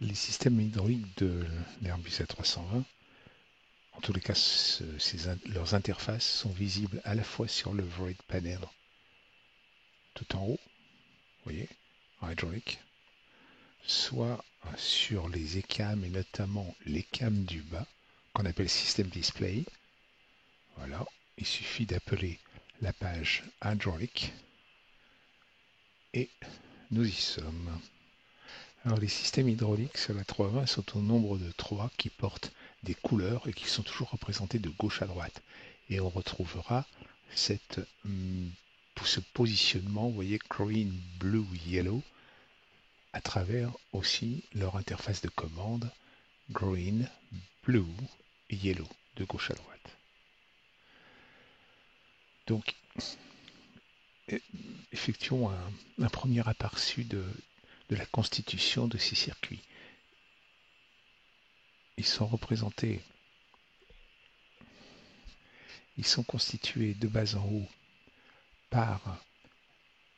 les systèmes hydrauliques de l'Airbus A320, en tous les cas, leurs interfaces sont visibles à la fois sur le Void Panel tout en haut, vous voyez, en hydraulique, soit sur les ECAM et notamment les cams du bas, qu'on appelle System Display. Voilà, il suffit d'appeler la page hydraulique et nous y sommes. Alors les systèmes hydrauliques sur la 320 sont au nombre de 3 qui portent des couleurs et qui sont toujours représentés de gauche à droite. Et on retrouvera ce positionnement, vous voyez, green, blue, yellow, à travers aussi leur interface de commande, green, blue, yellow, de gauche à droite. Donc, effectuons un premier aperçu de la constitution de ces circuits. Ils sont constitués de bas en haut par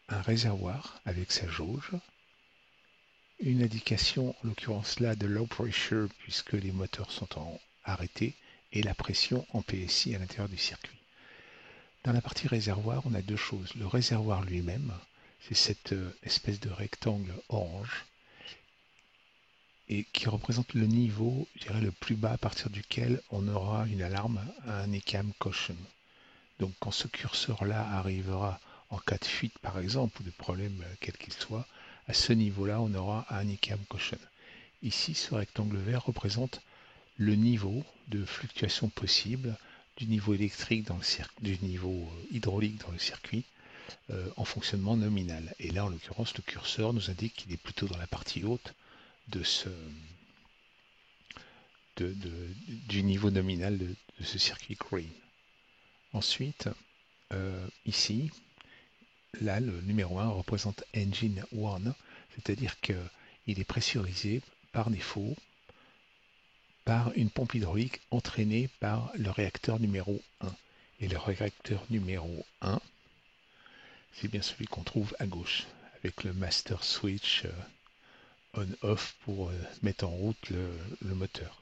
un réservoir avec sa jauge, une indication, en l'occurrence là, de low pressure puisque les moteurs sont arrêtés, et la pression en PSI à l'intérieur du circuit. Dans la partie réservoir, on a deux choses. Le réservoir lui-même, c'est cette espèce de rectangle orange, et qui représente le niveau, je dirais, le plus bas à partir duquel on aura une alarme à un ECAM caution. Donc quand ce curseur-là arrivera en cas de fuite par exemple, ou de problème quel qu'il soit, à ce niveau-là on aura un ECAM caution. Ici ce rectangle vert représente le niveau de fluctuation possible du niveau électrique dans le du niveau hydraulique dans le circuit en fonctionnement nominal. Et là en l'occurrence le curseur nous indique qu'il est plutôt dans la partie haute de du niveau nominal de ce circuit green. Ensuite, ici, là, le numéro 1 représente Engine 1, c'est-à-dire qu'il est pressurisé par défaut par une pompe hydraulique entraînée par le réacteur numéro 1. Et le réacteur numéro 1, c'est bien celui qu'on trouve à gauche, avec le master switch on-off pour mettre en route le moteur.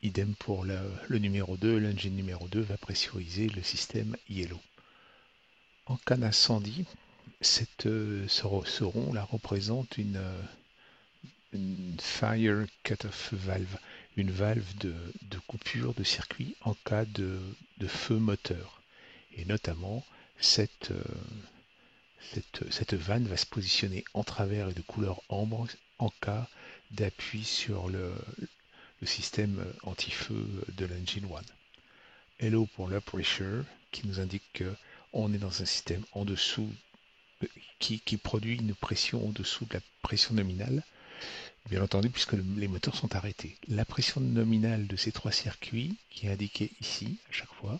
Idem pour le numéro 2, l'engine numéro 2 va pressuriser le système yellow. En cas d'incendie, ce rond-là représente une fire cut-off valve, une valve de coupure de circuit en cas de feu moteur. Et notamment, cette vanne va se positionner en travers et de couleur ambre en cas d'appui sur le système anti-feu de l'engine 1. LO pour low pressure, qui nous indique qu'on est dans un système en dessous, qui produit une pression au-dessous de la pression nominale, bien entendu, puisque les moteurs sont arrêtés. La pression nominale de ces trois circuits, qui est indiquée ici, à chaque fois,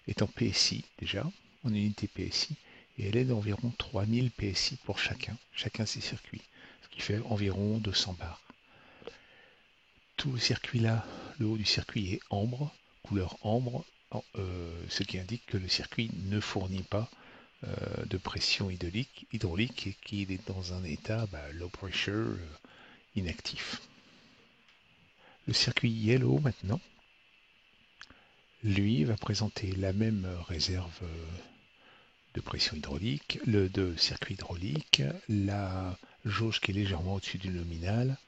est en PSI, déjà, en unité PSI, et elle est d'environ 3000 PSI pour chacun de ces circuits, ce qui fait environ 200 bars. Tout le circuit-là, le haut du circuit est ambre, couleur ambre, ce qui indique que le circuit ne fournit pas de pression hydraulique et qu'il est dans un état low pressure, inactif. Le circuit yellow maintenant, lui, va présenter la même réserve de pression hydraulique, de circuit hydraulique, la jauge qui est légèrement au-dessus du nominal,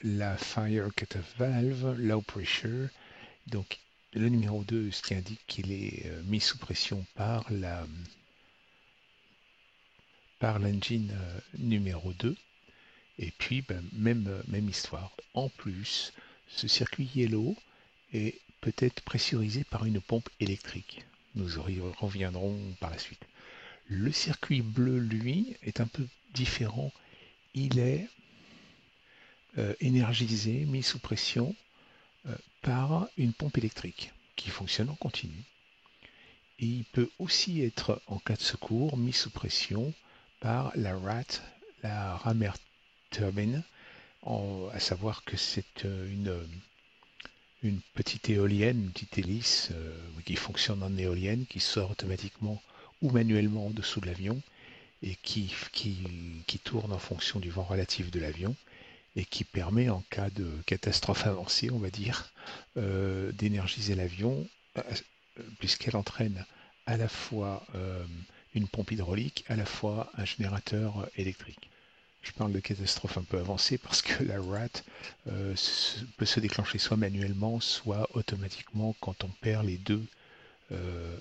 la fire cut-off valve, low pressure. Donc le numéro 2, ce qui indique qu'il est mis sous pression par l'engine numéro 2. Et puis même histoire. En plus, ce circuit yellow est peut-être pressurisé par une pompe électrique. Nous y reviendrons par la suite. Le circuit bleu, lui, est un peu différent. Il est énergisé, mis sous pression par une pompe électrique qui fonctionne en continu. Et il peut aussi être, en cas de secours, mis sous pression par la RAT, la Ramer Turbine, à savoir que c'est une petite éolienne, une petite hélice qui fonctionne en éolienne, qui sort automatiquement ou manuellement en dessous de l'avion et qui tourne en fonction du vent relatif de l'avion et qui permet, en cas de catastrophe avancée, on va dire, d'énergiser l'avion, puisqu'elle entraîne à la fois une pompe hydraulique, à la fois un générateur électrique. Je parle de catastrophe un peu avancée parce que la RAT peut se déclencher soit manuellement, soit automatiquement quand on perd les deux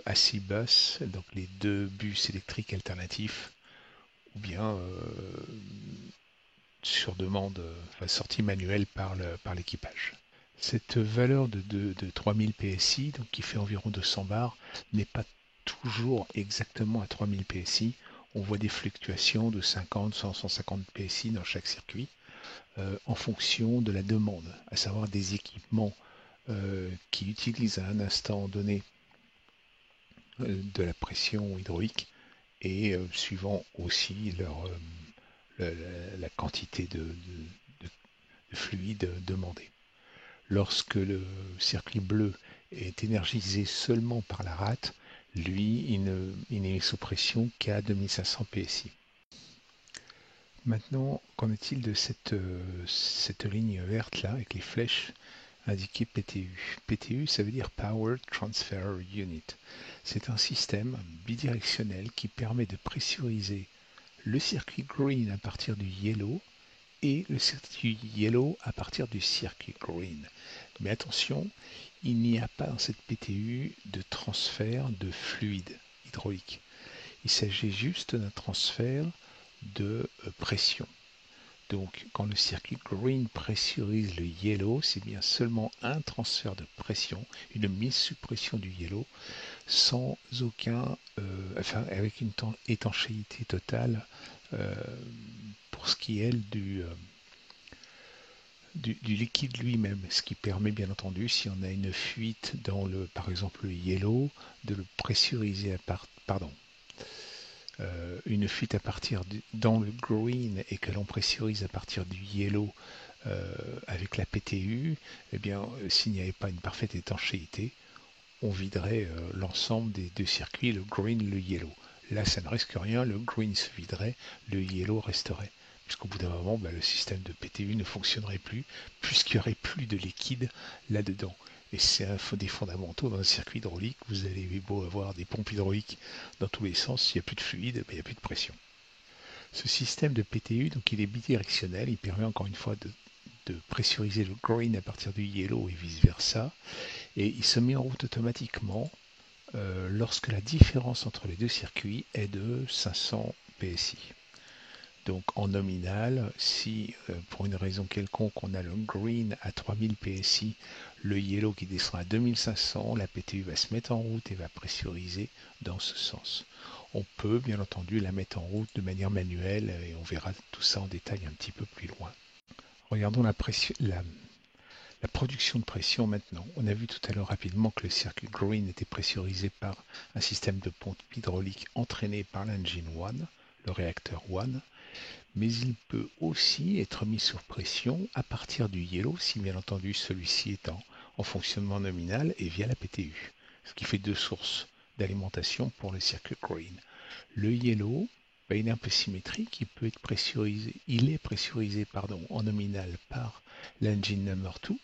AC bus, donc les deux bus électriques alternatifs, ou bien sur demande, enfin, sortie manuelle par l'équipage. Cette valeur de 3000 PSI, donc qui fait environ 200 bars, n'est pas toujours exactement à 3000 PSI. On voit des fluctuations de 50, 100, 150 PSI dans chaque circuit en fonction de la demande, à savoir des équipements qui utilisent à un instant donné de la pression hydraulique et suivant aussi la quantité de fluide demandé. Lorsque le circuit bleu est énergisé seulement par la rate, lui, il n'est sous pression qu'à 2500 PSI. Maintenant, qu'en est-il de cette ligne verte là avec les flèches indiquées PTU? PTU, ça veut dire Power Transfer Unit. C'est un système bidirectionnel qui permet de pressuriser le circuit green à partir du yellow et le circuit yellow à partir du circuit green. Mais attention, il n'y a pas dans cette PTU de transfert de fluide hydraulique. Il s'agit juste d'un transfert de pression. Donc, quand le circuit green pressurise le yellow, c'est bien seulement un transfert de pression, une mise sous pression du yellow, sans aucun, avec une étanchéité totale euh, pour ce qui est du liquide lui-même, ce qui permet bien entendu, si on a une fuite dans par exemple le yellow, de le pressuriser une fuite dans le green et que l'on pressurise à partir du yellow avec la PTU, eh bien, s'il n'y avait pas une parfaite étanchéité, on viderait l'ensemble des deux circuits, le green, le yellow. Là, ça ne risque rien, le green se viderait, le yellow resterait. Puisqu'au bout d'un moment, le système de PTU ne fonctionnerait plus, puisqu'il n'y aurait plus de liquide là-dedans. Et c'est un des fondamentaux dans un circuit hydraulique. Vous allez beau avoir des pompes hydrauliques dans tous les sens, s'il n'y a plus de fluide, il n'y a plus de pression. Ce système de PTU, donc il est bidirectionnel, il permet encore une fois de pressuriser le green à partir du yellow et vice-versa. Et il se met en route automatiquement lorsque la différence entre les deux circuits est de 500 PSI. Donc en nominal, si pour une raison quelconque on a le green à 3000 PSI, le yellow qui descend à 2500, la PTU va se mettre en route et va pressuriser dans ce sens. On peut bien entendu la mettre en route de manière manuelle et on verra tout ça en détail un petit peu plus loin. Regardons la production de pression maintenant. On a vu tout à l'heure rapidement que le circuit green était pressurisé par un système de pompe hydraulique entraîné par l'engine 1, le réacteur 1, mais il peut aussi être mis sous pression à partir du yellow, si bien entendu celui-ci est en fonctionnement nominal et via la PTU, ce qui fait deux sources d'alimentation pour le circuit green. Le yellow, il est un peu symétrique, il est pressurisé en nominal par l'engine number 2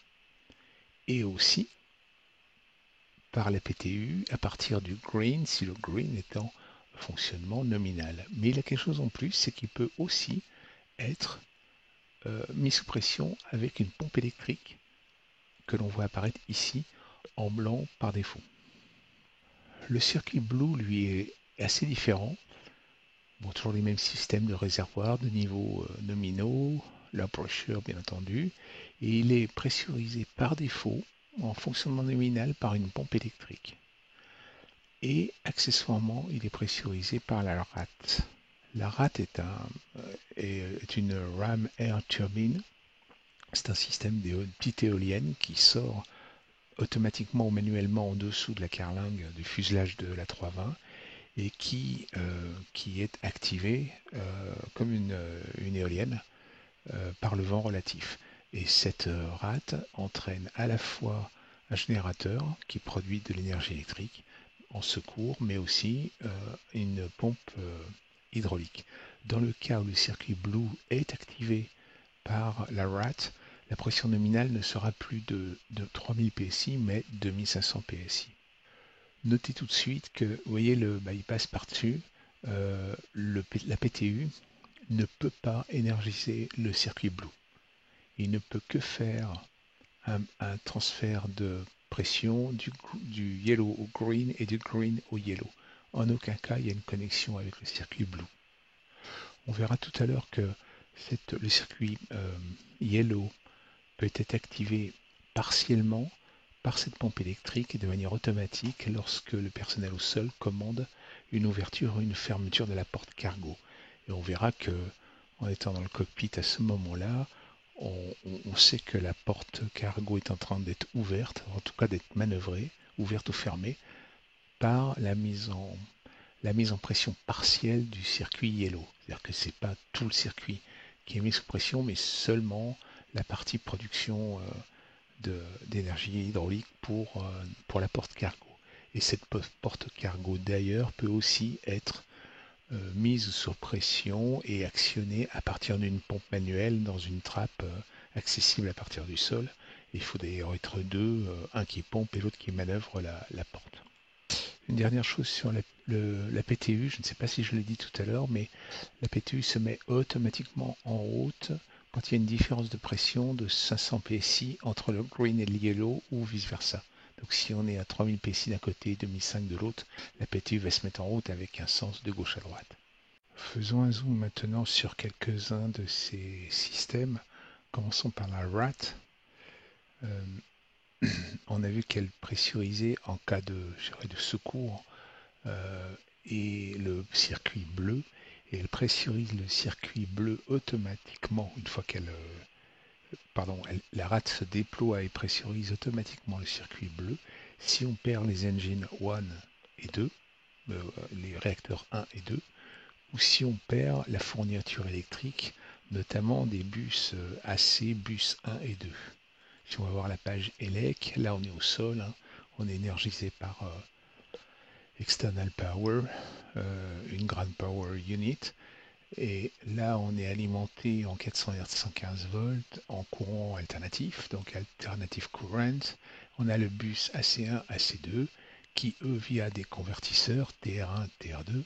et aussi par la PTU à partir du green, si le green est en fonctionnement nominal. Mais il y a quelque chose en plus, c'est qu'il peut aussi être mis sous pression avec une pompe électrique que l'on voit apparaître ici en blanc par défaut. Le circuit blue, lui, est assez différent. Bon, toujours les mêmes systèmes de réservoirs, de niveaux nominaux, la pressure bien entendu, et il est pressurisé par défaut en fonctionnement nominal par une pompe électrique. Et accessoirement, il est pressurisé par la RAT. La RAT est une Ram Air Turbine. C'est un système de petite éolienne qui sort automatiquement ou manuellement en dessous de la carlingue du fuselage de la 320 et qui est activé comme une éolienne par le vent relatif. Et cette rate entraîne à la fois un générateur qui produit de l'énergie électrique en secours, mais aussi une pompe hydraulique. Dans le cas où le circuit Blue est activé par la RAT, la pression nominale ne sera plus de 3000 PSI, mais 2500 PSI. Notez tout de suite que, vous voyez, il passe par-dessus. La PTU ne peut pas énergiser le circuit Blue. Il ne peut que faire un transfert de pression du yellow au green et du green au yellow. En aucun cas, il y a une connexion avec le circuit Blue. On verra tout à l'heure que le circuit yellow peut être activé partiellement par cette pompe électrique et de manière automatique lorsque le personnel au sol commande une ouverture ou une fermeture de la porte cargo. Et on verra que, en étant dans le cockpit à ce moment-là, on sait que la porte cargo est en train d'être ouverte, en tout cas d'être manœuvrée, ouverte ou fermée, par la mise en pression partielle du circuit yellow. C'est-à-dire que ce n'est pas tout le circuit qui est mis sous pression, mais seulement la partie production d'énergie hydraulique pour la porte cargo. Et cette porte cargo d'ailleurs peut aussi être mise sous pression et actionnée à partir d'une pompe manuelle dans une trappe accessible à partir du sol. Il faut d'ailleurs être deux, un qui pompe et l'autre qui manœuvre la porte. Une dernière chose sur la PTU, je ne sais pas si je l'ai dit tout à l'heure, mais la PTU se met automatiquement en route quand il y a une différence de pression de 500 PSI entre le green et le yellow ou vice-versa. Donc si on est à 3000 PSI d'un côté et 2005 de l'autre, la PTU va se mettre en route avec un sens de gauche à droite. Faisons un zoom maintenant sur quelques-uns de ces systèmes. Commençons par la RAT. On a vu qu'elle pressurisait en cas de secours et le circuit bleu. Et elle pressurise le circuit bleu automatiquement une fois la rate se déploie et pressurise automatiquement le circuit bleu. Si on perd les engines 1 et 2, les réacteurs 1 et 2, ou si on perd la fourniture électrique, notamment des bus AC, bus 1 et 2. Si on va voir la page ELEC, là on est au sol, hein, on est énergisé par external power, une ground power unit, et là on est alimenté en 400 Hz 115 volts en courant alternatif, donc alternative current. On a le bus AC1, AC2 qui eux via des convertisseurs TR1, TR2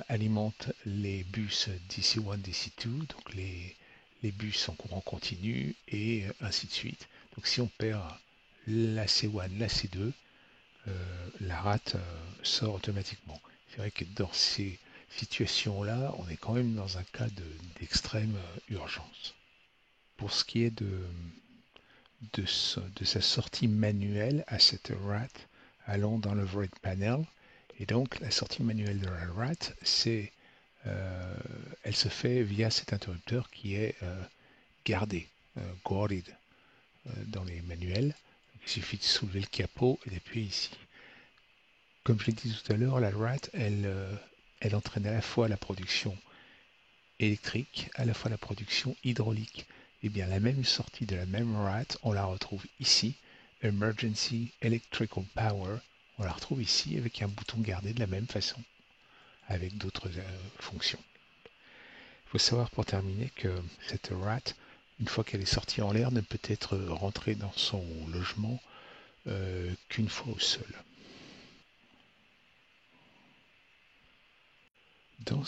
alimentent les bus DC1, DC2, donc les bus en courant continu et ainsi de suite. Donc si on perd la C1, la C2, la rate sort automatiquement. C'est vrai que dans ces situations-là, on est quand même dans un cas d'extrême urgence. Pour ce qui est de sa sortie manuelle à cette RAT, allons dans l'overhead panel. Et donc la sortie manuelle de la RAT, elle se fait via cet interrupteur qui est gardé, guarded dans les manuels. Donc, il suffit de soulever le capot et d'appuyer ici. Comme je l'ai dit tout à l'heure, la RAT, elle entraîne à la fois la production électrique, à la fois la production hydraulique. Et bien la même sortie de la même RAT, on la retrouve ici, Emergency Electrical Power, on la retrouve ici avec un bouton gardé de la même façon, avec d'autres fonctions. Il faut savoir pour terminer que cette RAT, une fois qu'elle est sortie en l'air, ne peut être rentrée dans son logement qu'une fois au sol. Dans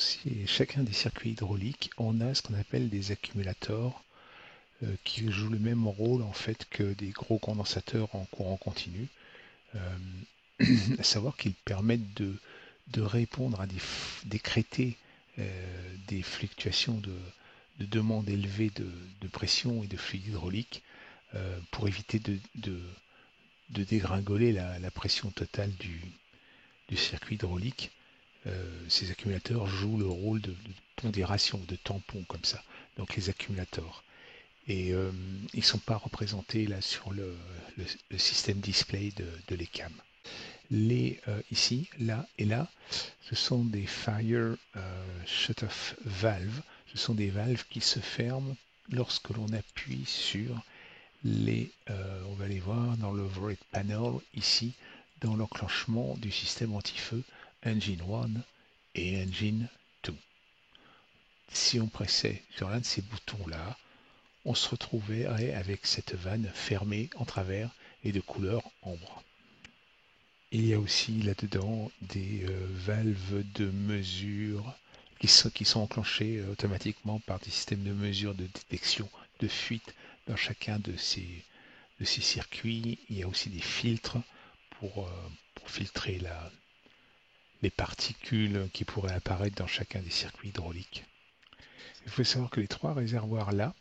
chacun des circuits hydrauliques, on a ce qu'on appelle des accumulateurs qui jouent le même rôle en fait que des gros condensateurs en courant continu, à savoir qu'ils permettent de répondre à décréter des fluctuations de demande élevée de pression et de fluide hydraulique pour éviter de dégringoler la pression totale du circuit hydraulique. Ces accumulateurs jouent le rôle de pondération, de tampon comme ça. Donc les accumulateurs. Et ils ne sont pas représentés là sur le système display de l'ECAM. Ici, là et là, ce sont des fire shut-off valves. Ce sont des valves qui se ferment lorsque l'on appuie sur on va les voir dans l'overhead panel ici, dans l'enclenchement du système anti-feu Engine 1 et Engine 2. si on pressait sur l'un de ces boutons-là, on se retrouverait avec cette vanne fermée en travers et de couleur ambre. Il y a aussi là-dedans des valves de mesure qui sont enclenchées automatiquement par des systèmes de mesure de détection de fuite dans chacun de ces circuits. Il y a aussi des filtres pour filtrer les particules qui pourraient apparaître dans chacun des circuits hydrauliques. Il faut savoir que les trois réservoirs-là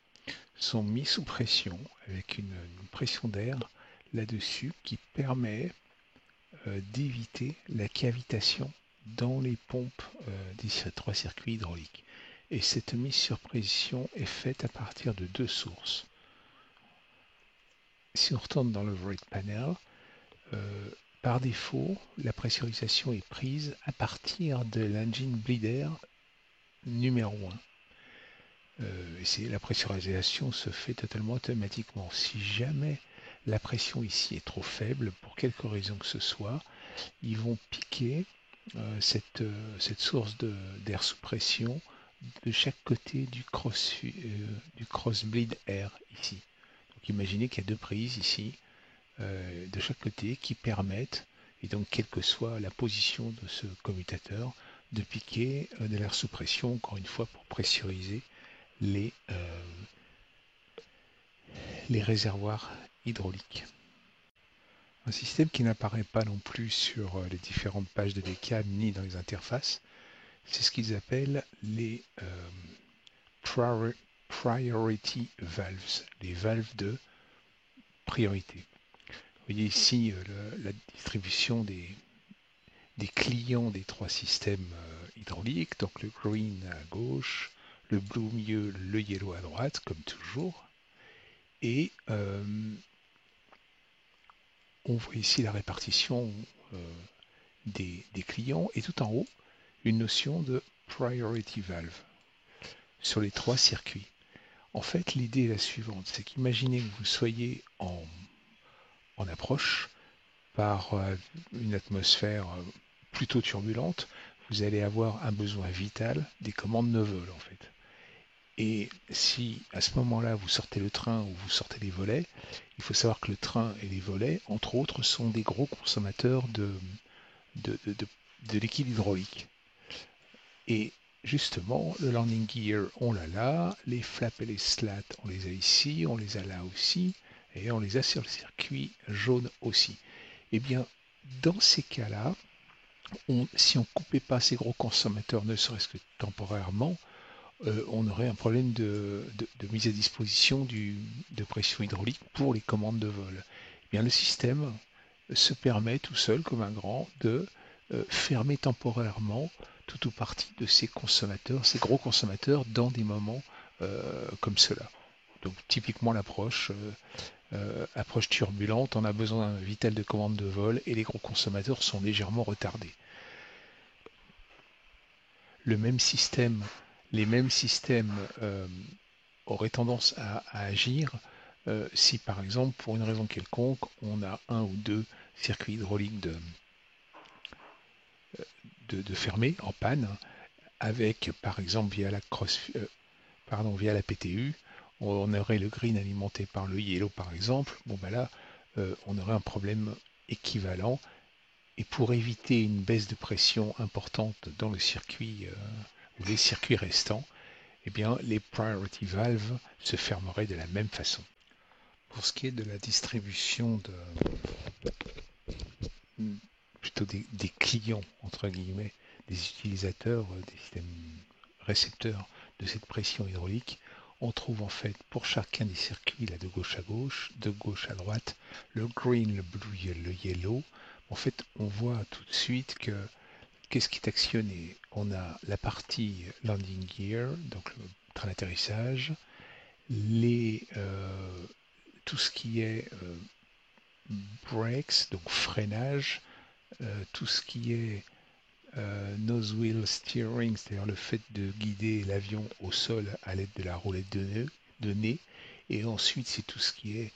sont mis sous pression avec une pression d'air là-dessus qui permet d'éviter la cavitation dans les pompes des trois circuits hydrauliques. Et cette mise sur pression est faite à partir de deux sources. Si on retourne dans le Void Panel, par défaut, la pressurisation est prise à partir de l'engine bleed air numéro 1. La pressurisation se fait totalement automatiquement. Si jamais la pression ici est trop faible, pour quelque raison que ce soit, ils vont piquer cette source d'air sous pression de chaque côté du cross bleed air ici. Donc imaginez qu'il y a deux prises ici de chaque côté qui permettent, et donc quelle que soit la position de ce commutateur, de piquer de l'air sous pression, encore une fois pour pressuriser les réservoirs hydrauliques. Un système qui n'apparaît pas non plus sur les différentes pages de DCAM ni dans les interfaces, c'est ce qu'ils appellent les priority valves, les valves de priorité. Vous voyez ici la distribution des clients des trois systèmes hydrauliques, donc le green à gauche, le blue au milieu, le yellow à droite, comme toujours. Et on voit ici la répartition des clients et tout en haut, une notion de priority valve sur les trois circuits. En fait, l'idée est la suivante, c'est qu'imaginez que vous soyez en approche par une atmosphère plutôt turbulente, vous allez avoir un besoin vital des commandes no vol en fait. Et si à ce moment-là vous sortez le train ou vous sortez les volets, il faut savoir que le train et les volets, entre autres, sont des gros consommateurs de liquide hydraulique. Et justement, le landing gear, on l'a là, les flaps et les slats, on les a ici, on les a là aussi, et on les a sur le circuit jaune aussi. Eh bien, dans ces cas-là, si on ne coupait pas ces gros consommateurs, ne serait-ce que temporairement, on aurait un problème de mise à disposition de pression hydraulique pour les commandes de vol. Eh bien, le système se permet tout seul, comme un grand, de fermer temporairement tout ou partie de ces consommateurs, ces gros consommateurs, dans des moments comme cela. Donc typiquement l'approche approche turbulente, on a besoin vital de commande de vol et les gros consommateurs sont légèrement retardés. Le même système, les mêmes systèmes auraient tendance à agir si par exemple pour une raison quelconque on a un ou deux circuits hydrauliques de fermés en panne avec par exemple via la PTU on aurait le green alimenté par le yellow par exemple, bon ben là on aurait un problème équivalent et pour éviter une baisse de pression importante dans le circuit ou les circuits restants, eh bien les priority valves se fermeraient de la même façon. Pour ce qui est de la distribution plutôt des clients, entre guillemets, des utilisateurs, des systèmes récepteurs de cette pression hydraulique, on trouve en fait pour chacun des circuits là, de gauche à droite, le green, le blue et le yellow. En fait, on voit tout de suite que qu'est-ce qui est actionné? On a la partie landing gear, donc le train d'atterrissage, tout ce qui est brakes, donc freinage, tout ce qui est nose wheel steering, c'est-à-dire le fait de guider l'avion au sol à l'aide de la roulette de nez. Et ensuite, c'est tout ce qui est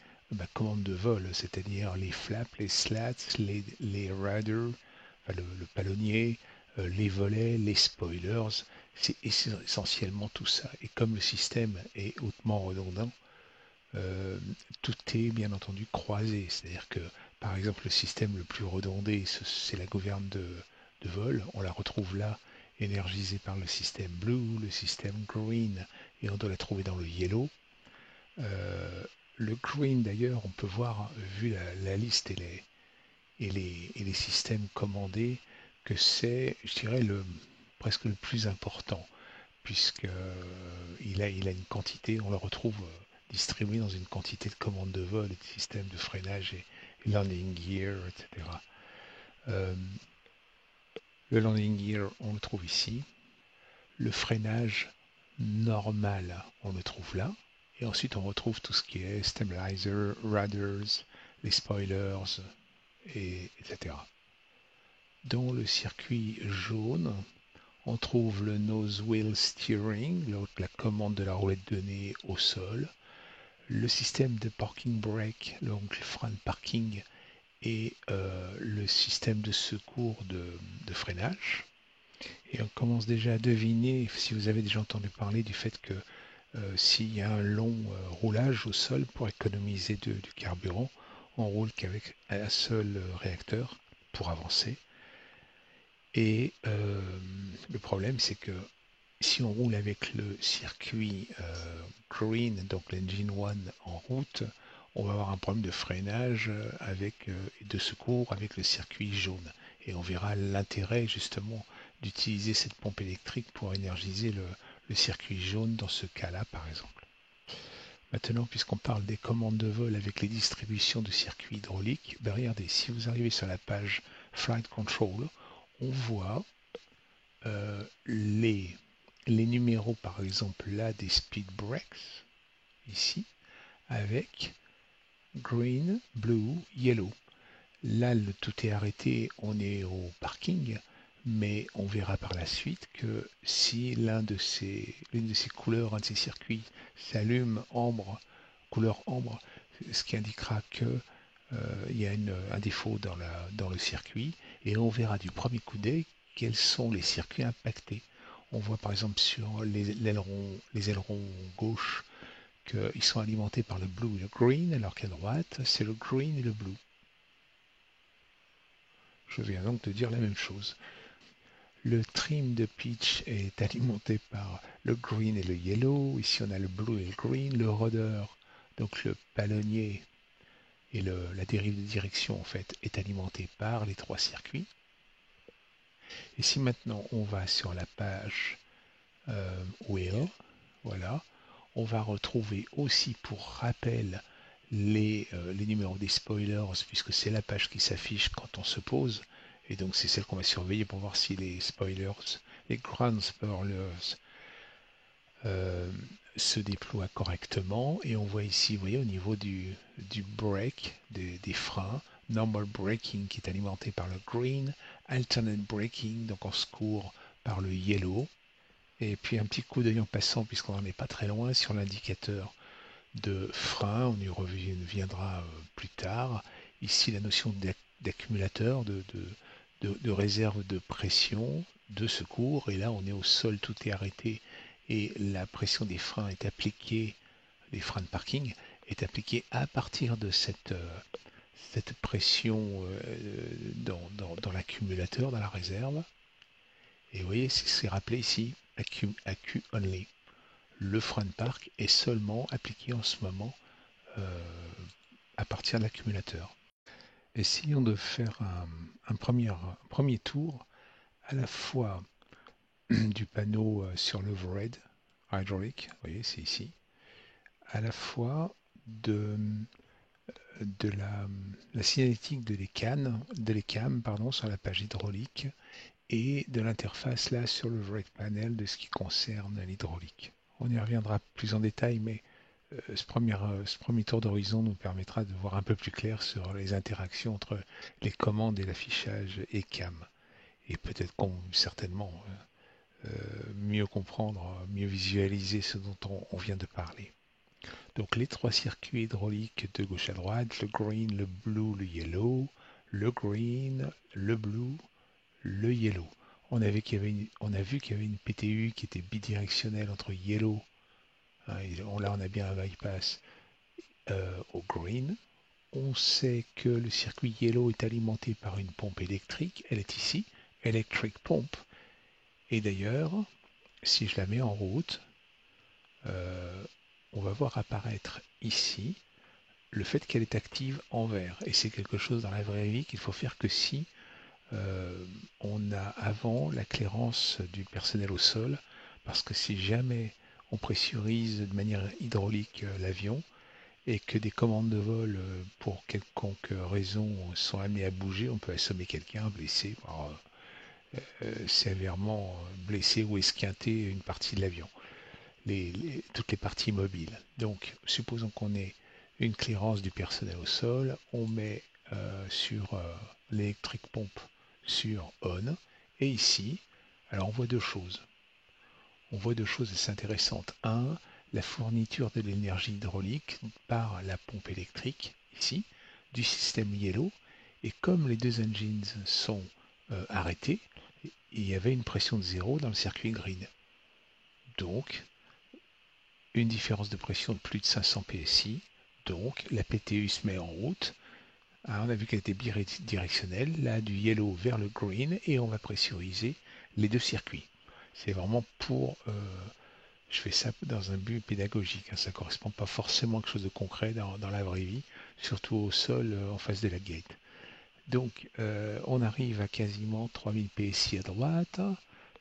commande de vol, c'est-à-dire les flaps, les slats, les riders, enfin, le palonnier, les volets, les spoilers. C'est essentiellement tout ça. Et comme le système est hautement redondant, euh, tout est bien entendu croisé. C'est-à-dire que, par exemple, le système le plus redondé, c'est la gouverne de vol. On la retrouve là, énergisée par le système blue, le système green, et on doit la trouver dans le yellow. Euh, le green, d'ailleurs, on peut voir, vu la liste et les systèmes commandés, que c'est, je dirais, presque le plus important, puisque il a une quantité, on le retrouve distribué dans une quantité de commandes de vol et de systèmes de freinage et landing gear, etc. Euh, le landing gear, on le trouve ici. Le freinage normal, on le trouve là. Et ensuite, on retrouve tout ce qui est stabilizer, rudders, les spoilers, etc. Dans le circuit jaune, on trouve le nose wheel steering, la commande de la roulette de nez au sol, le système de parking brake, donc le frein de parking, et le système de secours de freinage. Et on commence déjà à deviner, si vous avez déjà entendu parler du fait que s'il y a un long roulage au sol pour économiser du carburant, on roule qu'avec un seul réacteur pour avancer. Et le problème, c'est que si on roule avec le circuit green, donc l'engine one en route, on va avoir un problème de freinage et de secours avec le circuit jaune. Et on verra l'intérêt justement d'utiliser cette pompe électrique pour énergiser le circuit jaune dans ce cas-là, par exemple. Maintenant, puisqu'on parle des commandes de vol avec les distributions de circuits hydrauliques, ben regardez, si vous arrivez sur la page Flight Control, on voit les numéros, par exemple, là, des speed breaks, ici, avec green, blue, yellow. Là, tout est arrêté, on est au parking, mais on verra par la suite que si l'une de ces couleurs, un de ces circuits s'allume ambre, couleur ambre, ce qui indiquera que il y a un défaut dans le circuit, et on verra du premier coup d'œil quels sont les circuits impactés. On voit par exemple sur les ailerons gauche qu'ils sont alimentés par le blue et le green, alors qu'à droite, c'est le green et le blue. Je viens donc de dire la même chose. Le trim de pitch est alimenté par le green et le yellow. Ici, on a le blue et le green. Le rudder, donc le palonnier et la dérive de direction, en fait, est alimenté par les trois circuits. Et si maintenant on va sur la page Wheel, voilà, on va retrouver aussi pour rappel les numéros des spoilers, puisque c'est la page qui s'affiche quand on se pose, et donc c'est celle qu'on va surveiller pour voir si les spoilers, les ground spoilers euh, se déploient correctement. Et on voit ici, vous voyez, au niveau du brake, des freins, normal braking qui est alimenté par le green, alternate braking, donc en secours par le yellow. Et puis un petit coup d'œil en passant, puisqu'on n'en est pas très loin, sur l'indicateur de frein, on y reviendra plus tard. Ici, la notion d'accumulateur, de réserve de pression, de secours. Et là, on est au sol, tout est arrêté. Et la pression des freins est appliquée, les freins de parking, est appliquée à partir de cette pression dans l'accumulateur, dans la réserve. Et vous voyez, c'est rappelé ici, accu only. Le frein de parc est seulement appliqué en ce moment euh, à partir de l'accumulateur. Essayons de faire un premier tour à la fois du panneau sur l'overhead hydraulic, vous voyez, c'est ici, à la fois de la signalétique de l'ECAM, pardon, sur la page hydraulique, et de l'interface là sur le overhead panel de ce qui concerne l'hydraulique. On y reviendra plus en détail, mais ce premier tour d'horizon nous permettra de voir un peu plus clair sur les interactions entre les commandes et l'affichage ECAM. Et peut-être certainement mieux comprendre, mieux visualiser ce dont on vient de parler. Donc les trois circuits hydrauliques de gauche à droite, le green, le blue, le yellow, le green, le blue, le yellow. On a vu qu'il y avait une PTU qui était bidirectionnelle entre yellow, hein, là on a bien un bypass, au green. On sait que le circuit yellow est alimenté par une pompe électrique, elle est ici, electric pump. Et d'ailleurs, si je la mets en route, euh, on va voir apparaître ici le fait qu'elle est active en vert. Et c'est quelque chose dans la vraie vie qu'il faut faire que si on a avant la clairance du personnel au sol, parce que si jamais on pressurise de manière hydraulique l'avion et que des commandes de vol pour quelconque raison sont amenées à bouger, on peut assommer quelqu'un, blessé, voire sévèrement blessé ou esquinter une partie de l'avion, toutes les parties mobiles. Donc, supposons qu'on ait une clearance du personnel au sol, on met sur l'électrique pompe sur on, et ici, alors on voit deux choses. On voit deux choses assez intéressantes. Un, la fourniture de l'énergie hydraulique par la pompe électrique, ici, du système Yellow, et comme les deux engines sont arrêtés, il y avait une pression de zéro dans le circuit green. Donc, une différence de pression de plus de 500 PSI. Donc, la PTU se met en route. Ah, on a vu qu'elle était bidirectionnelle, là du yellow vers le green, et on va pressuriser les deux circuits. C'est vraiment pour... je fais ça dans un but pédagogique, hein, ça ne correspond pas forcément à quelque chose de concret dans la vraie vie, surtout au sol en face de la gate. Donc, on arrive à quasiment 3000 PSI à droite.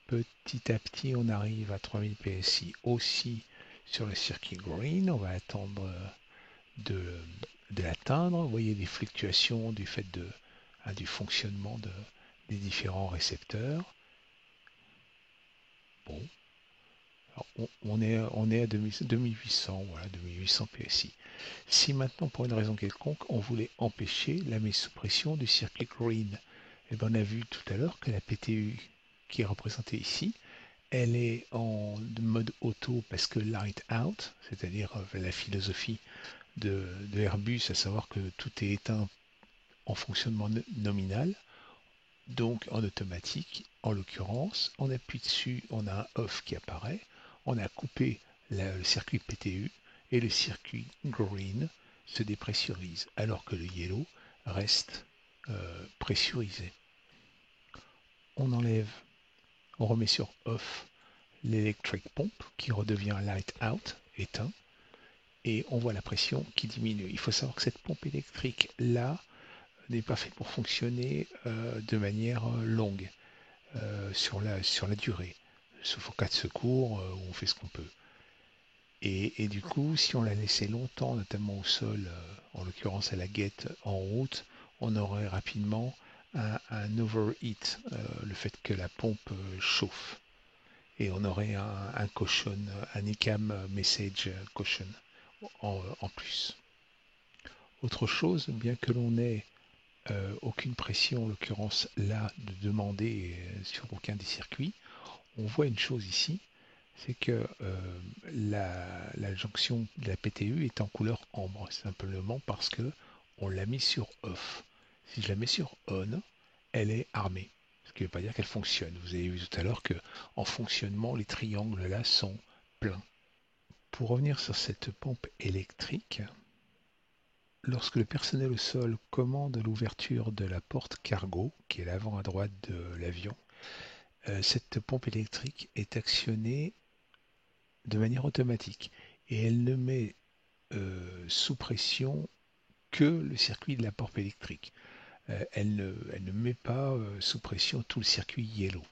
Petit à petit, on arrive à 3000 PSI aussi sur le circuit green. On va attendre de, de l'atteindre. Vous voyez les fluctuations du fait du fonctionnement des différents récepteurs. Bon, alors on est à 2800, voilà, 2800 PSI. Si maintenant, pour une raison quelconque, on voulait empêcher la mise sous pression du circuit green, eh bien, on a vu tout à l'heure que la PTU qui est représentée ici, elle est en mode auto parce que light out, c'est-à-dire la philosophie de Airbus, à savoir que tout est éteint en fonctionnement nominal, donc en automatique. En l'occurrence, on appuie dessus, on a un off qui apparaît, on a coupé le circuit PTU et le circuit green se dépressurise, alors que le yellow reste pressurisé. On enlève, on remet sur off l'électric pump qui redevient light out, éteint, et on voit la pression qui diminue. Il faut savoir que cette pompe électrique là n'est pas faite pour fonctionner de manière longue sur la durée, sauf en cas de secours où on fait ce qu'on peut. Et du coup, si on la laissait longtemps, notamment au sol, en l'occurrence à la guette en route, on aurait rapidement un overheat, le fait que la pompe chauffe. Et on aurait un caution, un ICAM message caution en plus. Autre chose, bien que l'on ait aucune pression, en l'occurrence là, de demander sur aucun des circuits, on voit une chose ici, c'est que la jonction de la PTU est en couleur ambre, simplement parce que on l'a mis sur off. Si je la mets sur on, elle est armée. Ce qui ne veut pas dire qu'elle fonctionne. Vous avez vu tout à l'heure que en fonctionnement, les triangles là sont pleins. Pour revenir sur cette pompe électrique, lorsque le personnel au sol commande l'ouverture de la porte cargo, qui est l'avant à droite de l'avion, cette pompe électrique est actionnée de manière automatique et elle ne met sous pression que le circuit de la pompe électrique. Elle ne met pas sous pression tout le circuit yellow.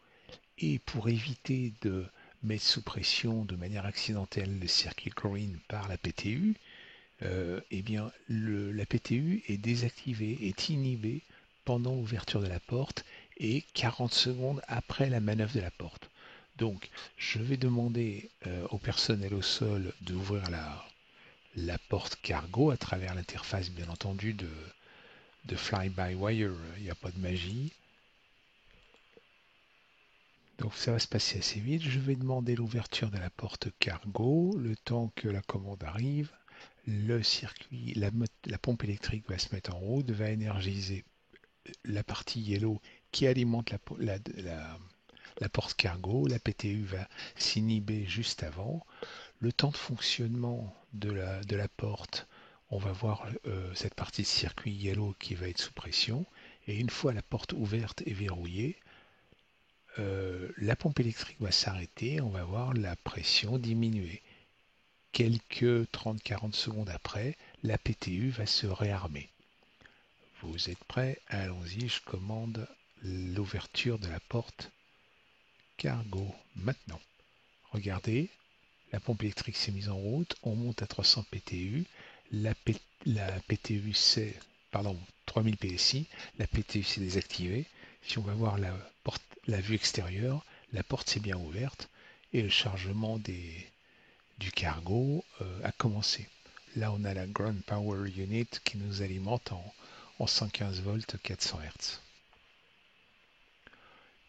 Et pour éviter de mettre sous pression de manière accidentelle le circuit green par la PTU, eh bien, la PTU est désactivée, est inhibée pendant l'ouverture de la porte et 40 secondes après la manœuvre de la porte. Donc, je vais demander au personnel au sol d'ouvrir la porte cargo à travers l'interface, bien entendu, de fly-by-wire. Il n'y a pas de magie. Donc, ça va se passer assez vite. Je vais demander l'ouverture de la porte cargo, le temps que la commande arrive. Le circuit, la pompe électrique va se mettre en route, va énergiser la partie yellow qui alimente la porte cargo, la PTU va s'inhiber juste avant. Le temps de fonctionnement de la porte, on va voir cette partie de circuit yellow qui va être sous pression. Et une fois la porte ouverte et verrouillée, la pompe électrique va s'arrêter, on va voir la pression diminuer. Quelques 30-40 secondes après, la PTU va se réarmer. Vous êtes prêts? Allons-y, je commande l'ouverture de la porte cargo maintenant. Regardez, la pompe électrique s'est mise en route, on monte à 300 PTU, la PTU c'est, pardon, 3000 PSI, la PTU s'est désactivée. Si on va voir la vue extérieure, la porte s'est bien ouverte et le chargement du cargo a commencé. Là, on a la Ground Power Unit qui nous alimente en 115 volts 400 Hz.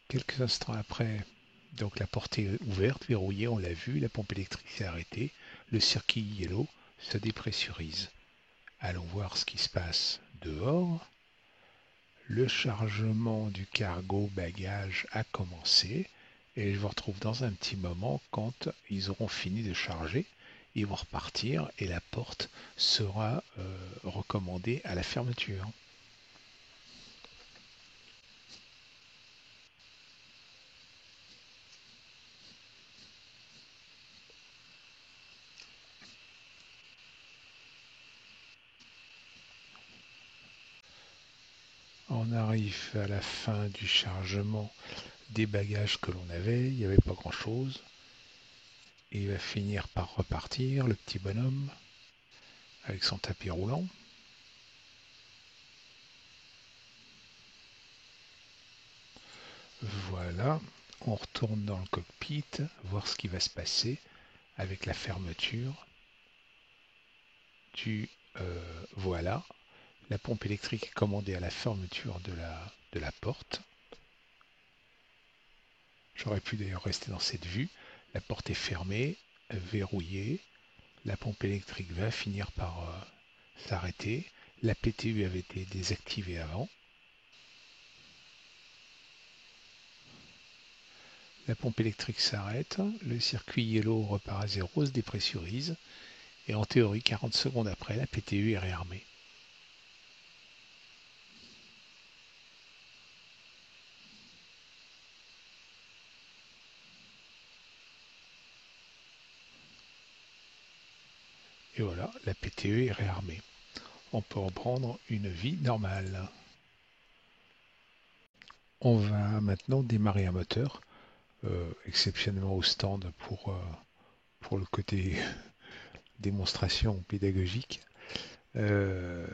Quelques instants après, donc la porte est ouverte, verrouillée, on l'a vu, la pompe électrique s'est arrêtée, le circuit yellow se dépressurise. Allons voir ce qui se passe dehors. Le chargement du cargo bagage a commencé et je vous retrouve dans un petit moment quand ils auront fini de charger. Ils vont repartir et la porte sera recommandée à la fermeture. On arrive à la fin du chargement des bagages que l'on avait. Il n'y avait pas grand-chose. Et il va finir par repartir, le petit bonhomme, avec son tapis roulant. Voilà, on retourne dans le cockpit, voir ce qui va se passer avec la fermeture du... voilà, la pompe électrique est commandée à la fermeture de la porte. J'aurais pu d'ailleurs rester dans cette vue. La porte est fermée, verrouillée. La pompe électrique va finir par s'arrêter. La PTU avait été désactivée avant. La pompe électrique s'arrête, le circuit yellow repart à zéro, se dépressurise, et en théorie, 40 secondes après, la PTU est réarmée. Et voilà, la PTE est réarmée. On peut reprendre une vie normale. On va maintenant démarrer un moteur, exceptionnellement au stand pour le côté démonstration pédagogique. Euh,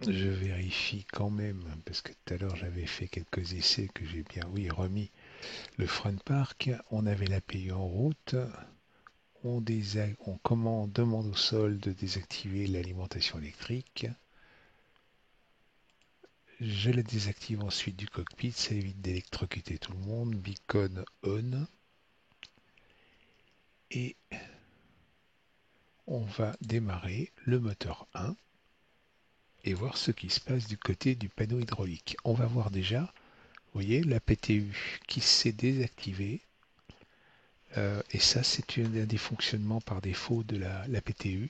je vérifie quand même, parce que tout à l'heure j'avais fait quelques essais que j'ai bien, oui, remis le front park. On avait l'API en route. On demande au sol de désactiver l'alimentation électrique. Je la désactive ensuite du cockpit, ça évite d'électrocuter tout le monde. Beacon on. Et on va démarrer le moteur 1 et voir ce qui se passe du côté du panneau hydraulique. On va voir déjà, vous voyez, la PTU qui s'est désactivée. Et ça, c'est un des fonctionnements par défaut de la PTU.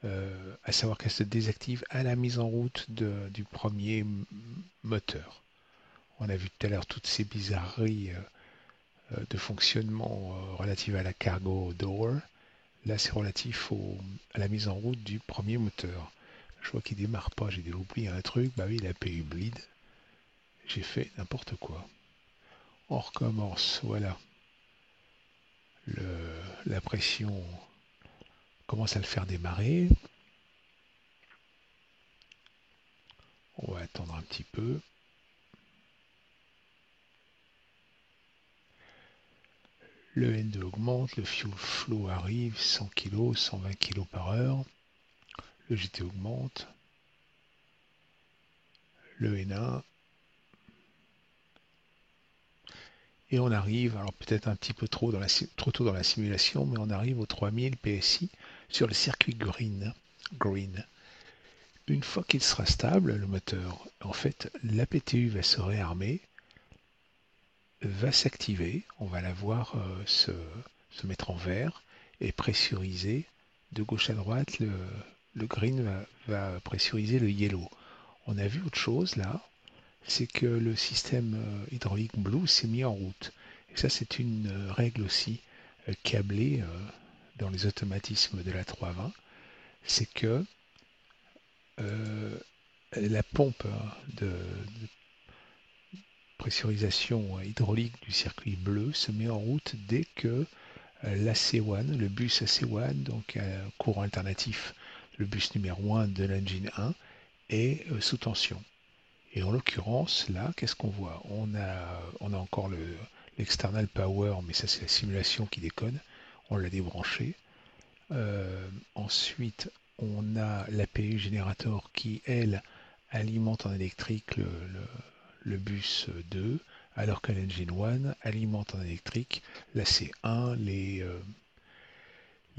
À savoir qu'elle se désactive à la mise en route du premier moteur. On a vu tout à l'heure toutes ces bizarreries de fonctionnement relatives à la cargo door. Là, c'est relatif à la mise en route du premier moteur. Je vois qu'il démarre pas, j'ai dû oublier un truc. Bah oui, la PU bleed. J'ai fait n'importe quoi. On recommence, voilà. La pression commence à le faire démarrer. On va attendre un petit peu. Le N2 augmente, le fuel flow arrive, 100 kg, 120 kg par heure. Le GT augmente. Le N1. Et on arrive, alors peut-être un petit peu trop tôt dans la simulation, mais on arrive aux 3000 PSI sur le circuit green. Une fois qu'il sera stable, le moteur, en fait, la PTU va se réarmer. va s'activer. On va la voir se mettre en vert et pressuriser de gauche à droite. Le green va pressuriser le yellow. On a vu autre chose là, c'est que le système hydraulique Blue s'est mis en route. Et ça, c'est une règle aussi câblée dans les automatismes de la 320. C'est que la pompe de pressurisation hydraulique du circuit bleu se met en route dès que l'AC1, le bus AC1, donc courant alternatif, le bus numéro 1 de l'engine 1, est sous tension. Et en l'occurrence, là, qu'est-ce qu'on voit? On a encore l'external power, mais ça c'est la simulation qui déconne. On l'a débranché. Ensuite, on a l'APU générateur qui, elle, alimente en électrique le bus 2, alors que l'engine 1 alimente en électrique la C1, les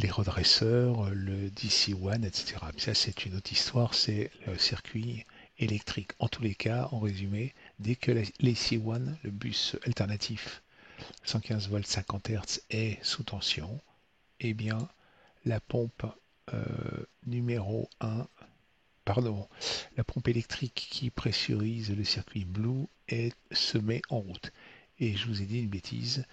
redresseurs, le DC1, etc. Mais ça, c'est une autre histoire, c'est le circuit électrique. En tous les cas, en résumé, dès que l'AC1, le bus alternatif 115 volts 50 Hz est sous tension, eh bien, la pompe euh, numéro 1, pardon, la pompe électrique qui pressurise le circuit Blue se met en route. Et je vous ai dit une bêtise,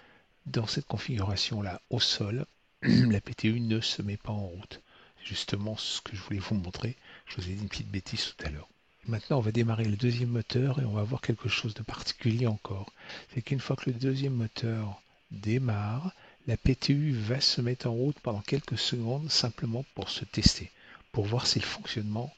dans cette configuration-là, au sol, la PTU ne se met pas en route. C'est justement ce que je voulais vous montrer. Je vous ai dit une petite bêtise tout à l'heure. Maintenant, on va démarrer le deuxième moteur et on va voir quelque chose de particulier encore. C'est qu'une fois que le deuxième moteur démarre, la PTU va se mettre en route pendant quelques secondes simplement pour se tester, pour voir si le fonctionnement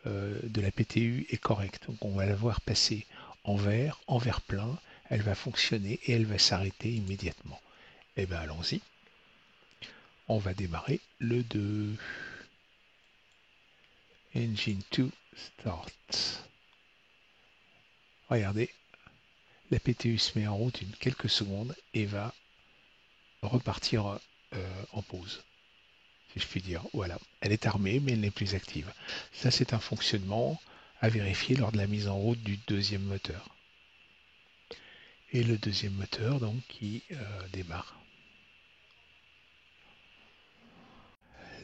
de la PTU est correct. Donc on va la voir passer en vert plein, elle va fonctionner et elle va s'arrêter immédiatement. Eh bien allons-y, on va démarrer le 2. Engine 2 start. Regardez, la PTU se met en route une quelques secondes et va repartir en pause, si je puis dire. Voilà, elle est armée mais elle n'est plus active. Ça c'est un fonctionnement à vérifier lors de la mise en route du deuxième moteur. Et le deuxième moteur donc qui démarre.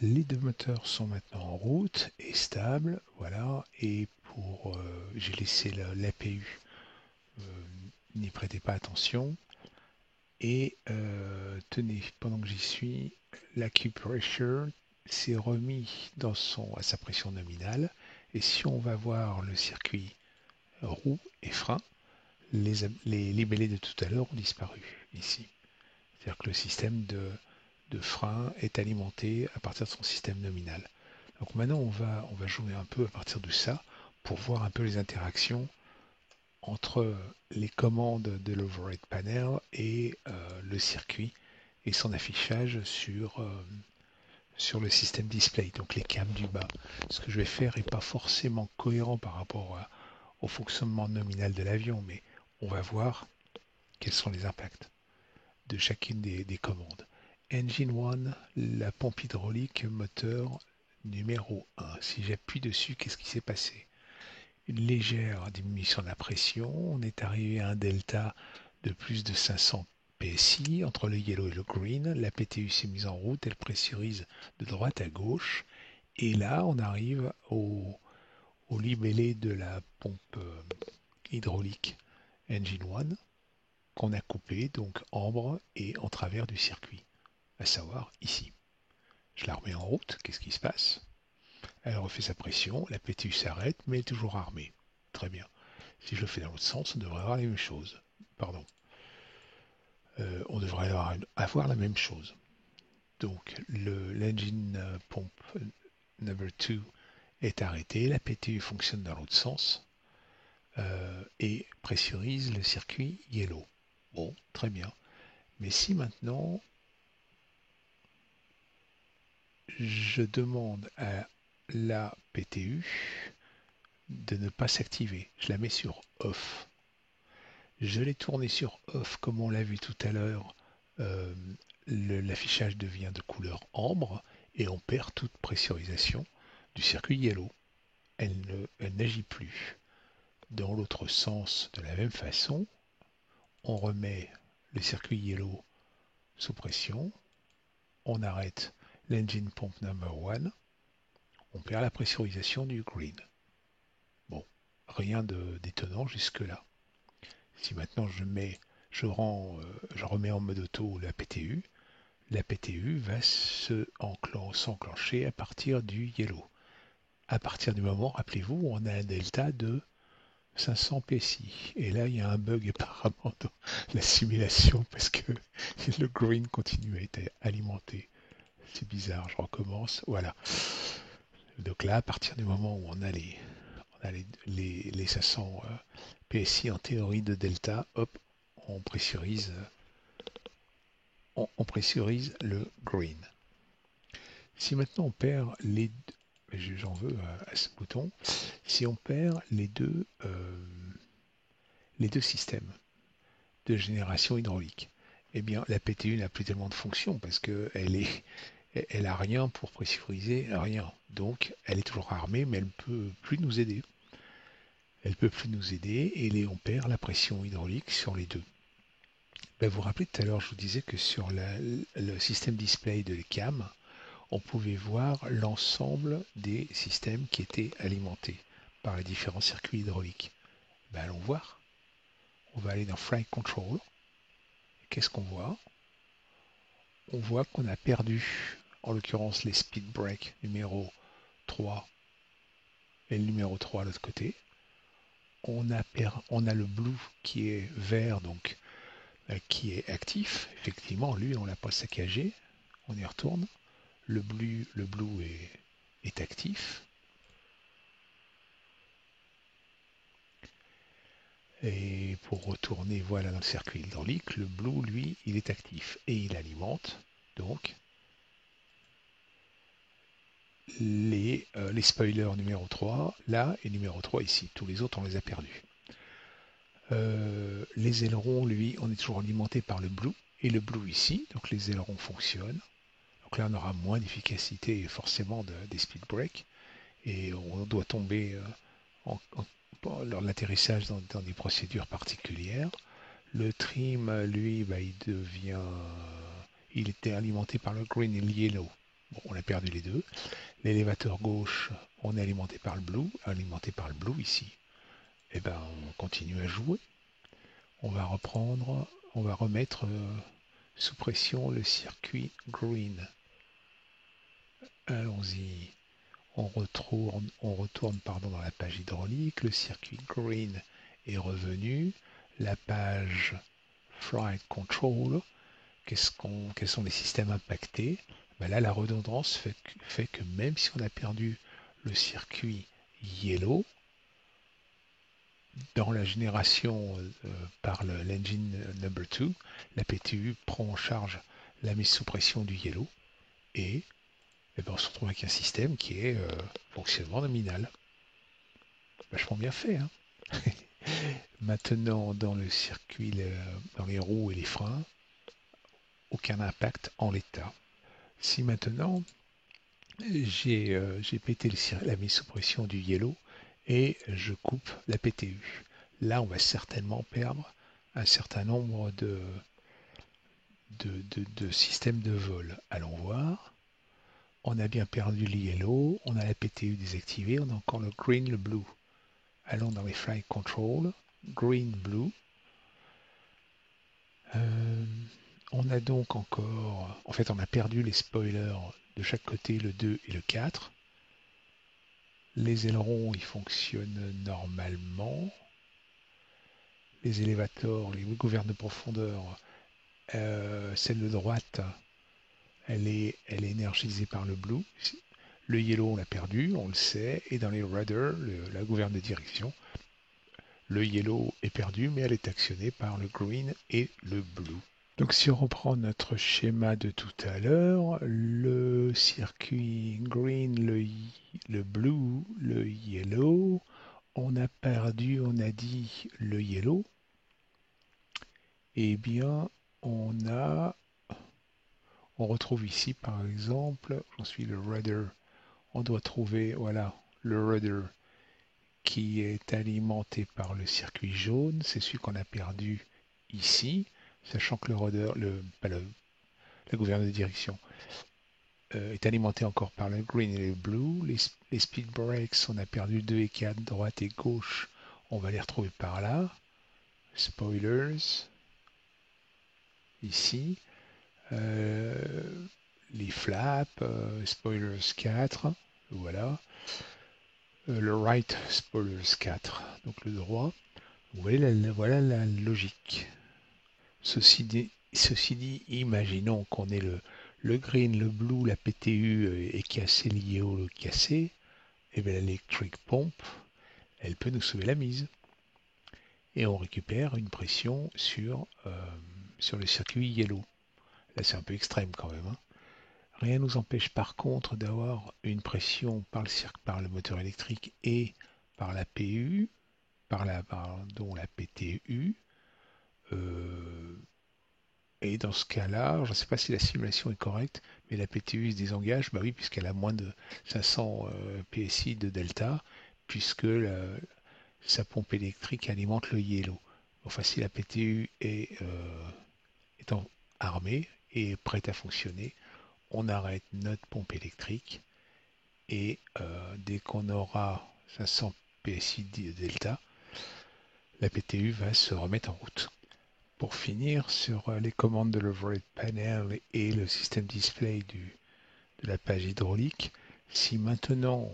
Les deux moteurs sont maintenant en route et stables, voilà. Et j'ai laissé l'APU, n'y prêtez pas attention. Et tenez, pendant que j'y suis, l'acupressure s'est remis à sa pression nominale. Et si on va voir le circuit roue et frein, les libellés de tout à l'heure ont disparu ici. C'est-à-dire que le système de frein est alimenté à partir de son système nominal. Donc maintenant, on va jouer un peu à partir de ça pour voir un peu les interactions entre les commandes de l'override panel et le circuit et son affichage sur le système display, donc les cams du bas. Ce que je vais faire n'est pas forcément cohérent par rapport au fonctionnement nominal de l'avion, mais on va voir quels sont les impacts de chacune des commandes. Engine 1, la pompe hydraulique moteur numéro 1. Si j'appuie dessus, qu'est-ce qui s'est passé? Une légère diminution de la pression. On est arrivé à un delta de plus de 500 PSI entre le yellow et le green. La PTU s'est mise en route, elle pressurise de droite à gauche. Et là, on arrive au libellé de la pompe hydraulique Engine 1 qu'on a coupé donc ambre et en travers du circuit, à savoir ici. Je la remets en route, qu'est-ce qui se passe? Elle refait sa pression, la PTU s'arrête, mais elle est toujours armée. Très bien. Si je le fais dans l'autre sens, on devrait avoir la même chose. Pardon. On devrait avoir la même chose. Donc l'engine pompe number 2 est arrêté, la PTU fonctionne dans l'autre sens et pressurise le circuit yellow. Bon, très bien. Mais si maintenant je demande à la PTU de ne pas s'activer, je la mets sur off. Je l'ai tourné sur off comme on l'a vu tout à l'heure. euh, L'affichage devient de couleur ambre et on perd toute pressurisation du circuit yellow. Elle n'agit plus. Dans l'autre sens, de la même façon, on remet le circuit yellow sous pression, on arrête l'engine pump number 1, on perd la pressurisation du green. Bon, rien d'étonnant jusque-là. Si maintenant je remets en mode auto la PTU va s'enclencher à partir du yellow. À partir du moment, rappelez-vous, où on a un delta de 500 PSI. Et là, il y a un bug apparemment dans la simulation parce que le green continue à être alimenté. C'est bizarre, je recommence. Voilà. Donc là, à partir du moment où on a les 500 PSI en théorie de delta, hop, on pressurise, on pressurise le green. Si maintenant on perd j'en veux à ce bouton, si on perd les deux systèmes de génération hydraulique, eh bien la PTU n'a plus tellement de fonction parce elle a rien pour pressuriser, rien. Donc elle est toujours armée, mais elle ne peut plus nous aider. Elle peut plus nous aider et on perd la pression hydraulique sur les deux. Ben, vous vous rappelez tout à l'heure, je vous disais que sur le système display de l'ECAM, on pouvait voir l'ensemble des systèmes qui étaient alimentés par les différents circuits hydrauliques. Ben, allons voir. On va aller dans Flight Control. Qu'est-ce qu'on voit? On voit qu'on a perdu, en l'occurrence, les speed break numéro 3 et le numéro 3 à l'autre côté. On a le blue qui est vert, donc qui est actif. Effectivement, lui, on ne l'a pas saccagé. On y retourne. Le blue est actif. Et pour retourner, voilà, dans le circuit hydraulique, le blue, lui, il est actif et il alimente donc les spoilers numéro 3 là et numéro 3 ici. Tous les autres, on les a perdus. Les ailerons, lui, on est toujours alimenté par le blue et le blue ici, donc les ailerons fonctionnent. Donc là, on aura moins d'efficacité forcément des speed breaks et on doit tomber lors de l'atterrissage dans des procédures particulières. Le trim, lui, bah, il était alimenté par le green et le yellow. Bon, on a perdu les deux. L'élévateur gauche, on est alimenté par le blue ici. Et ben, on continue à jouer. On va remettre sous pression le circuit green. Allons-y. On retourne dans la page hydraulique. Le circuit green est revenu. La page Flight Control. Quels sont les systèmes impactés? Ben là, la redondance fait que même si on a perdu le circuit yellow, dans la génération par l'engine number 2, la PTU prend en charge la mise sous pression du yellow et, ben, on se retrouve avec un système qui est fonctionnement nominal. Vachement bien fait, hein. Maintenant, dans le circuit, dans les roues et les freins, aucun impact en l'état. Si maintenant j'ai pété la mise sous pression du yellow et je coupe la PTU, là on va certainement perdre un certain nombre de systèmes de vol. Allons voir. On a bien perdu le yellow, on a la PTU désactivée, on a encore le green, le blue. Allons dans les flight control, green, blue. On a donc encore, en fait on a perdu les spoilers de chaque côté, le 2 et le 4. Les ailerons, ils fonctionnent normalement. Les élévateurs, les gouvernes de profondeur, celle de droite, elle est énergisée par le blue. Le yellow, on l'a perdu, on le sait. Et dans les rudders, la gouverne de direction, le yellow est perdu, mais elle est actionnée par le green et le blue. Donc si on reprend notre schéma de tout à l'heure, le circuit green, le blue, le yellow, on a perdu, on a dit le yellow, eh bien on retrouve ici par exemple, j'en suis le rudder, on doit trouver, voilà, le rudder qui est alimenté par le circuit jaune, c'est celui qu'on a perdu ici, sachant que le rudder, pas la gouverne de direction, est alimenté encore par le green et le blue. Les speed brakes, on a perdu 2 et 4, droite et gauche, on va les retrouver par là. Spoilers, ici. Les flaps, spoilers 4, voilà. Le right, spoilers 4, donc le droit. Vous voyez, voilà la logique. Ceci dit, imaginons qu'on ait le green, le blue, la PTU est cassée, liée au cassé, et bien l'électric pump, elle peut nous sauver la mise. Et on récupère une pression sur le circuit yellow. Là, c'est un peu extrême quand même, hein. Rien ne nous empêche par contre d'avoir une pression par le moteur électrique et par la PU, dont la PTU. Et dans ce cas-là, je ne sais pas si la simulation est correcte, mais la PTU se désengage, bah oui, puisqu'elle a moins de 500 PSI de delta, puisque sa pompe électrique alimente le yellow. Enfin, si la PTU étant armée et prête à fonctionner, on arrête notre pompe électrique et dès qu'on aura 500 PSI de delta, la PTU va se remettre en route. Pour finir, sur les commandes de l'overhead panel et le système display de la page hydraulique, si maintenant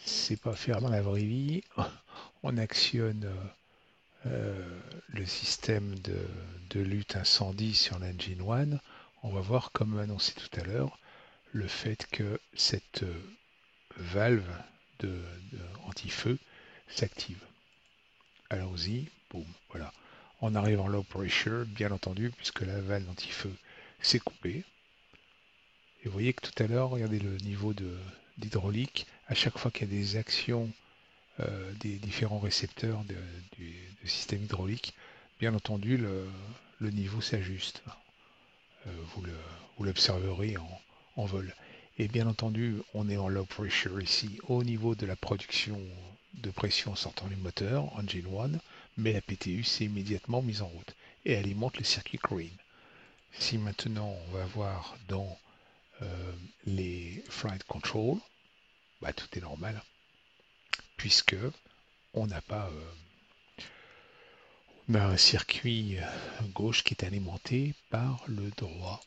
c'est pas faire dans la vraie vie, on actionne le système de lutte incendie sur l'engine one, on va voir, comme annoncé tout à l'heure, le fait que cette valve de anti-feu s'active. Allons-y, boum, voilà. On arrive en low pressure, bien entendu, puisque la valve anti-feu s'est coupée. Et vous voyez que tout à l'heure, regardez le niveau d'hydraulique, à chaque fois qu'il y a des actions des différents récepteurs du système hydraulique, bien entendu, le niveau s'ajuste. Vous l'observerez en vol. Et bien entendu, on est en low pressure ici au niveau de la production de pression sortant du moteur, engine 1, mais la PTU s'est immédiatement mise en route et alimente le circuit green. Si maintenant on va voir dans les flight control, bah, tout est normal, puisque on n'a pas un circuit gauche qui est alimenté par le droit.